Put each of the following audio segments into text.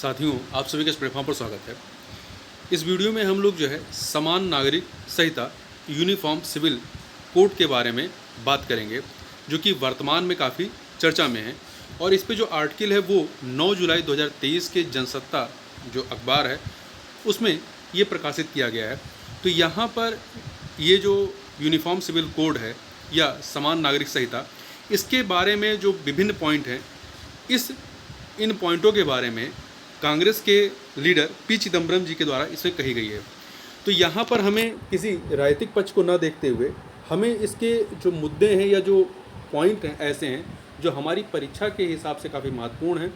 साथियों, आप सभी का इस प्लेटफॉर्म पर स्वागत है। इस वीडियो में हम लोग जो है समान नागरिक संहिता यूनिफॉर्म सिविल कोड के बारे में बात करेंगे, जो कि वर्तमान में काफ़ी चर्चा में है। और इस पे जो आर्टिकल है वो 9 जुलाई 2023 के जनसत्ता जो अखबार है उसमें ये प्रकाशित किया गया है। तो यहाँ पर ये जो यूनिफॉर्म सिविल कोड है या समान नागरिक संहिता, इसके बारे में जो विभिन्न पॉइंट हैं, इन पॉइंटों के बारे में कांग्रेस के लीडर पी चिदम्बरम जी के द्वारा इसमें कही गई है। तो यहाँ पर हमें किसी राजनीतिक पक्ष को न देखते हुए हमें इसके जो मुद्दे हैं या जो पॉइंट हैं ऐसे हैं जो हमारी परीक्षा के हिसाब से काफ़ी महत्वपूर्ण हैं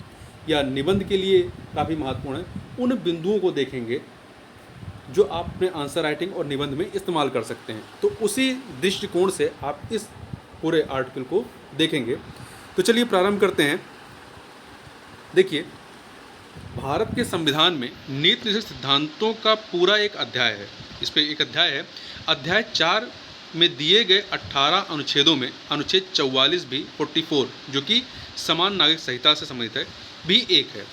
या निबंध के लिए काफ़ी महत्वपूर्ण हैं, उन बिंदुओं को देखेंगे जो आप अपने आंसर राइटिंग और निबंध में इस्तेमाल कर सकते हैं। तो उसी दृष्टिकोण से आप इस पूरे आर्टिकल को देखेंगे। तो चलिए प्रारंभ करते हैं। देखिए, भारत के संविधान में नीति निर्देशक सिद्धांतों का पूरा एक अध्याय है। इस पर एक अध्याय है। अध्याय 4 में दिए गए 18 अनुच्छेदों में अनुच्छेद 44 भी 44 जो कि समान नागरिक संहिता से संबंधित है भी एक है।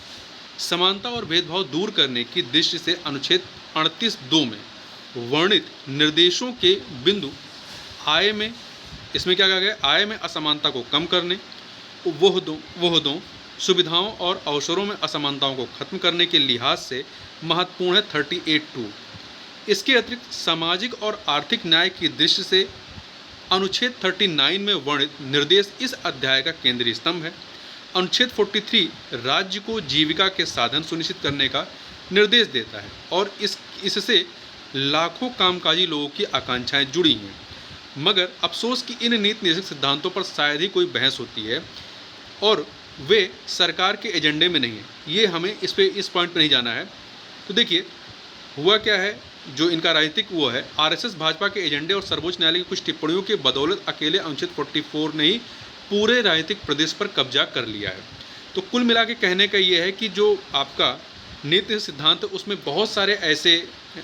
समानता और भेदभाव दूर करने की दृष्टि से अनुच्छेद 38(2) में वर्णित निर्देशों के बिंदु आय में, इसमें क्या कहा गया, आय में असमानता को कम करने, वोहदों सुविधाओं और अवसरों में असमानताओं को खत्म करने के लिहाज से महत्वपूर्ण है 38(2). इसके अतिरिक्त सामाजिक और आर्थिक न्याय की दृष्टि से अनुच्छेद 39 में वर्णित निर्देश इस अध्याय का केंद्रीय स्तंभ है। अनुच्छेद 43 राज्य को जीविका के साधन सुनिश्चित करने का निर्देश देता है और इससे लाखों कामकाजी लोगों की आकांक्षाएं जुड़ी हैं। मगर अफसोस कि इन नीति निर्देशक सिद्धांतों पर शायद ही कोई बहस होती है और वे सरकार के एजेंडे में नहीं है। ये हमें इस पॉइंट पर नहीं जाना है। तो देखिए, हुआ क्या है, जो इनका राजनीतिक वो है, आरएसएस भाजपा के एजेंडे और सर्वोच्च न्यायालय की कुछ टिप्पणियों के बदौलत अकेले अनुच्छेद 44 ने ही पूरे राजनीतिक प्रदेश पर कब्जा कर लिया है। तो कुल मिला के कहने का ये है कि जो आपका नीति सिद्धांत, उसमें बहुत सारे ऐसे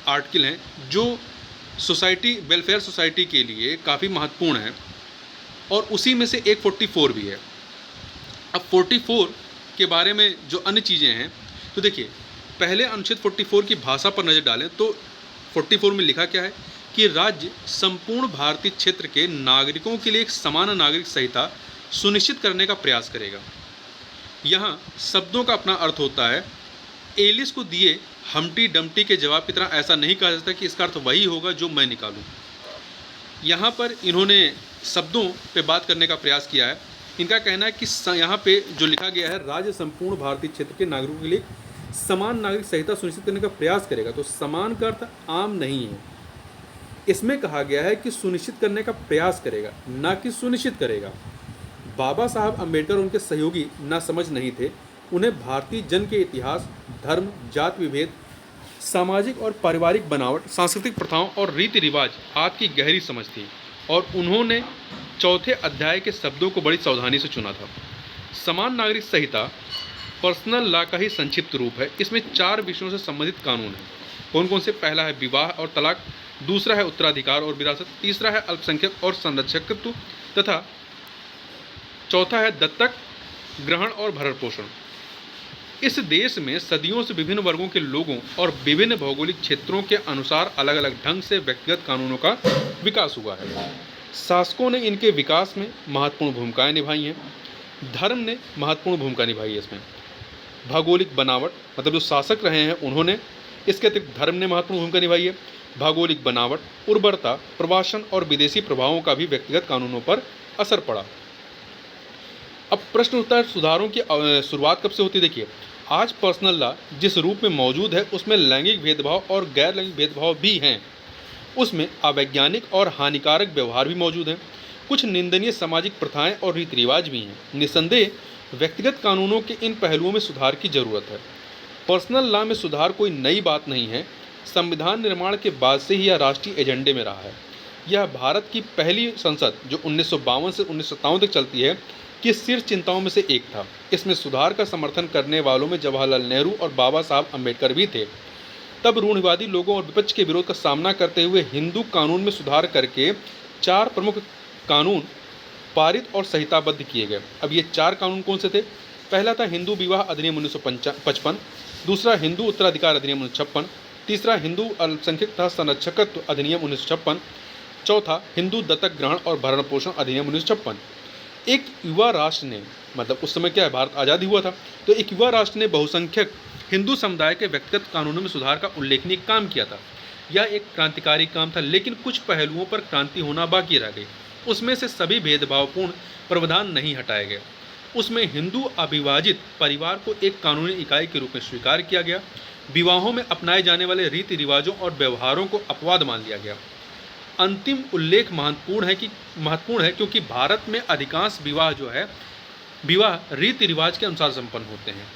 आर्टिकल हैं जो सोसाइटी, वेलफेयर सोसाइटी के लिए काफ़ी महत्वपूर्ण है और उसी में से एक 44 भी है। अब 44 के बारे में जो अन्य चीज़ें हैं, तो देखिए, पहले अनुच्छेद 44 की भाषा पर नज़र डालें तो 44 में लिखा क्या है कि राज्य संपूर्ण भारतीय क्षेत्र के नागरिकों के लिए एक समान नागरिक संहिता सुनिश्चित करने का प्रयास करेगा। यहाँ शब्दों का अपना अर्थ होता है। एलिस को दिए हम्टी डम्टी के जवाब की तरह ऐसा नहीं कहा जाता कि इसका अर्थ वही होगा जो मैं निकालूं। यहाँ पर इन्होंने शब्दों पे बात करने का प्रयास किया है। इनका कहना है कि यहाँ पे जो लिखा गया है, राज्य संपूर्ण भारतीय क्षेत्र के नागरिकों के लिए समान नागरिक संहिता सुनिश्चित करने का प्रयास करेगा। तो समान का अर्थ आम नहीं है। इसमें कहा गया है कि सुनिश्चित करने का प्रयास करेगा, ना कि सुनिश्चित करेगा। बाबा साहब अम्बेडकर उनके सहयोगी ना समझ नहीं थे। उन्हें भारतीय जन के इतिहास, धर्म, जाति विभेद, सामाजिक और पारिवारिक बनावट, सांस्कृतिक प्रथाओं और रीति रिवाज आदि की गहरी समझ थी और उन्होंने चौथे अध्याय के शब्दों को बड़ी सावधानी से चुना था। समान नागरिक संहिता पर्सनल लॉ का ही संक्षिप्त रूप है। इसमें 4 विषयों से संबंधित कानून हैं। कौन कौन से? पहला है विवाह और तलाक, दूसरा है उत्तराधिकार और विरासत, तीसरा है अल्पसंख्यक और संरक्षकत्व तथा चौथा है दत्तक ग्रहण और भरण पोषण। इस देश में सदियों से विभिन्न वर्गों के लोगों और विभिन्न भौगोलिक क्षेत्रों के अनुसार अलग अलग ढंग से व्यक्तिगत कानूनों का विकास हुआ है। शासकों ने इनके विकास में महत्वपूर्ण भूमिकाएं निभाई हैं। धर्म ने महत्वपूर्ण भूमिका निभाई है इसमें। भौगोलिक बनावट, मतलब जो शासक रहे हैं उन्होंने, इसके अतिरिक्त धर्म ने महत्वपूर्ण भूमिका निभाई है। भौगोलिक बनावट, उर्वरता, प्रवासन और विदेशी प्रभावों का भी व्यक्तिगत कानूनों पर असर पड़ा। अब प्रश्न उठता है, सुधारों की शुरुआत कब से होती है? देखिए, आज पर्सनल लॉ जिस रूप में मौजूद है उसमें लैंगिक भेदभाव और गैर लैंगिक भेदभाव भी हैं। उसमें अवैज्ञानिक और हानिकारक व्यवहार भी मौजूद हैं। कुछ निंदनीय सामाजिक प्रथाएं और रीति रिवाज भी हैं। निस्संदेह व्यक्तिगत कानूनों के इन पहलुओं में सुधार की जरूरत है। पर्सनल लॉ में सुधार कोई नई बात नहीं है। संविधान निर्माण के बाद से ही यह राष्ट्रीय एजेंडे में रहा है। यह भारत की पहली संसद जो 1952 से 1957 तक चलती है की शीर्ष चिंताओं में से एक था। इसमें सुधार का समर्थन करने वालों में जवाहरलाल नेहरू और बाबा साहब अम्बेडकर भी थे। तब रूढ़िवादी लोगों और विपक्ष के विरोध का सामना करते हुए हिंदू कानून में सुधार करके 4 प्रमुख कानून पारित और संहिताबद्ध किए गए। अब ये 4 कानून कौन से थे? पहला था हिंदू विवाह अधिनियम 1955, दूसरा हिंदू उत्तराधिकार अधिनियम 1956, तीसरा हिंदू अल्पसंख्यक तथा संरक्षकत्व अधिनियम 1956, चौथा हिंदू दत्तक ग्रहण और भरण पोषण अधिनियम 1956। एक युवा राष्ट्र ने, मतलब उस समय क्या है, भारत आज़ादी हुआ था, तो एक युवा राष्ट्र ने बहुसंख्यक हिंदू समुदाय के व्यक्तिगत कानूनों में सुधार का उल्लेखनीय काम किया था। यह एक क्रांतिकारी काम था, लेकिन कुछ पहलुओं पर क्रांति होना बाकी रह गई। उसमें से सभी भेदभावपूर्ण प्रावधान नहीं हटाए गए। उसमें हिंदू अविभाजित परिवार को एक कानूनी इकाई के रूप में स्वीकार किया गया। विवाहों में अपनाए जाने वाले रीति रिवाजों और व्यवहारों को अपवाद मान लिया गया। अंतिम उल्लेख महत्वपूर्ण है क्योंकि भारत में अधिकांश विवाह रीति रिवाज के अनुसार संपन्न होते हैं।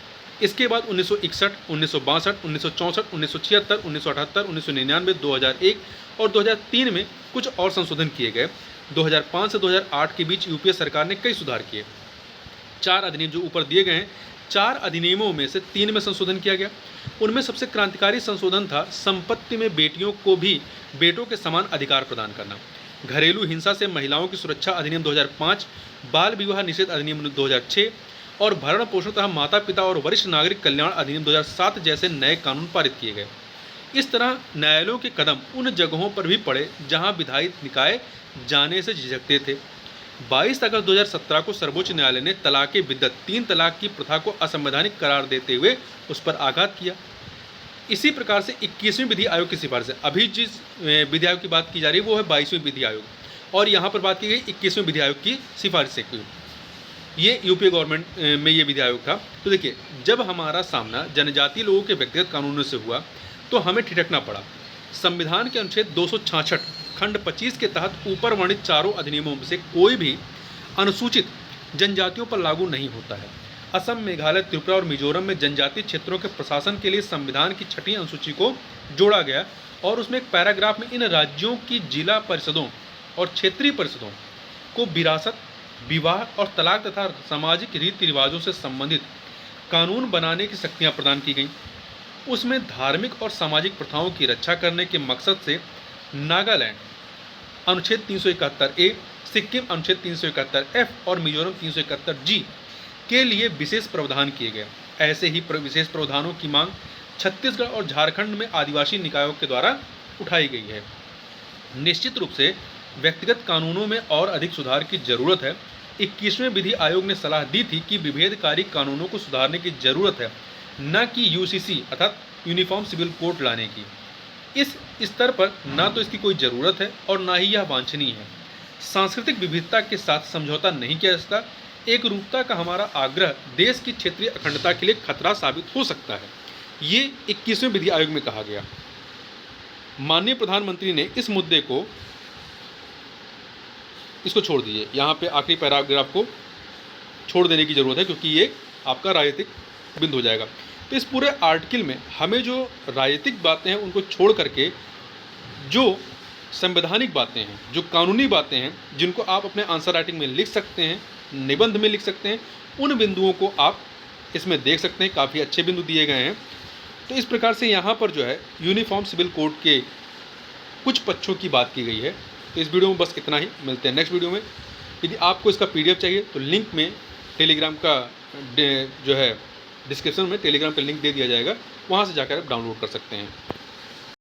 इसके बाद 1961, 1962, 1964, 1976, 1978, 1999, 2001 और 2003 में कुछ और संशोधन किए गए। 2005 से 2008 के बीच यूपीए सरकार ने कई सुधार किए। 4 अधिनियम जो ऊपर दिए गए हैं, 4 अधिनियमों में से 3 में संशोधन किया गया। उनमें सबसे क्रांतिकारी संशोधन था संपत्ति में बेटियों को भी बेटों के समान अधिकार प्रदान करना। घरेलू हिंसा से महिलाओं की सुरक्षा अधिनियम 2005, बाल विवाह निषेध अधिनियम 2006 और भरण पोषण तथा माता पिता और वरिष्ठ नागरिक कल्याण अधिनियम 2007 जैसे नए कानून पारित किए गए। इस तरह न्यायालयों के कदम उन जगहों पर भी पड़े जहां विधायी निकाय जाने से झिझकते थे। 22 अगस्त 2017 को सर्वोच्च न्यायालय ने तलाक़ बिद्दत 3 तलाक की प्रथा को असंवैधानिक करार देते हुए उस पर आघात किया। इसी प्रकार से 21वें विधि आयोग की सिफारिश है। अभी जिस विधि आयोग की बात की जा रही है वो है 22वें विधि आयोग, और यहाँ पर बात की गई 21वें विधि आयोग की सिफारिश से। ये यूपीए गवर्नमेंट में ये विधि आयोग था। तो देखिए, जब हमारा सामना जनजातीय लोगों के व्यक्तिगत कानूनों से हुआ तो हमें ठिठकना पड़ा। संविधान के अनुच्छेद 266 खंड 25 के तहत ऊपर वर्णित चारों अधिनियमों में से कोई भी अनुसूचित जनजातियों पर लागू नहीं होता है। असम, मेघालय, त्रिपुरा और मिजोरम में जनजातीय क्षेत्रों के प्रशासन के लिए संविधान की 6वीं अनुसूची को जोड़ा गया और उसमें एक पैराग्राफ में इन राज्यों की जिला परिषदों और क्षेत्रीय परिषदों को विरासत, विवाह और तलाक तथा सामाजिक रीति रिवाजों से संबंधित कानून बनाने की शक्तियाँ प्रदान की गईं। उसमें धार्मिक और सामाजिक प्रथाओं की रक्षा करने के मकसद से नागालैंड अनुच्छेद 371A, सिक्किम अनुच्छेद 371F और मिजोरम 371G के लिए विशेष प्रावधान किए गए। ऐसे ही विशेष प्रावधानों की मांग छत्तीसगढ़ और झारखंड में आदिवासी निकायों के द्वारा उठाई गई है। निश्चित रूप से व्यक्तिगत कानूनों में और अधिक सुधार की जरूरत है। 21वें विधि आयोग ने सलाह दी थी कि विभेदकारी कानूनों को सुधारने की जरूरत है, न कि यूसीसी अर्थात यूनिफॉर्म सिविल कोड लाने की। इस स्तर पर ना तो इसकी कोई ज़रूरत है और ना ही यह वांछनीय है। सांस्कृतिक विविधता के साथ समझौता नहीं किया जा सकता। एक रूपता का हमारा आग्रह देश की क्षेत्रीय अखंडता के लिए खतरा साबित हो सकता है, ये 21वें विधि आयोग में कहा गया। माननीय प्रधानमंत्री ने इस मुद्दे को छोड़ दीजिए, यहाँ पे आखिरी पैराग्राफ को छोड़ देने की ज़रूरत है क्योंकि ये आपका राजनीतिक बिंदु हो जाएगा। तो इस पूरे आर्टिकल में हमें जो राजनीतिक बातें हैं उनको छोड़ करके जो संवैधानिक बातें हैं, जो कानूनी बातें हैं, जिनको आप अपने आंसर राइटिंग में लिख सकते हैं, निबंध में लिख सकते हैं, उन बिंदुओं को आप इसमें देख सकते हैं। काफ़ी अच्छे बिंदु दिए गए हैं। तो इस प्रकार से यहाँ पर जो है यूनिफॉर्म सिविल कोड के कुछ पक्षों की बात की गई है। तो इस वीडियो में बस इतना ही। मिलते हैं नेक्स्ट वीडियो में। यदि आपको इसका PDF चाहिए तो लिंक में टेलीग्राम का जो है डिस्क्रिप्शन में टेलीग्राम का लिंक दे दिया जाएगा, वहाँ से जाकर आप डाउनलोड कर सकते हैं।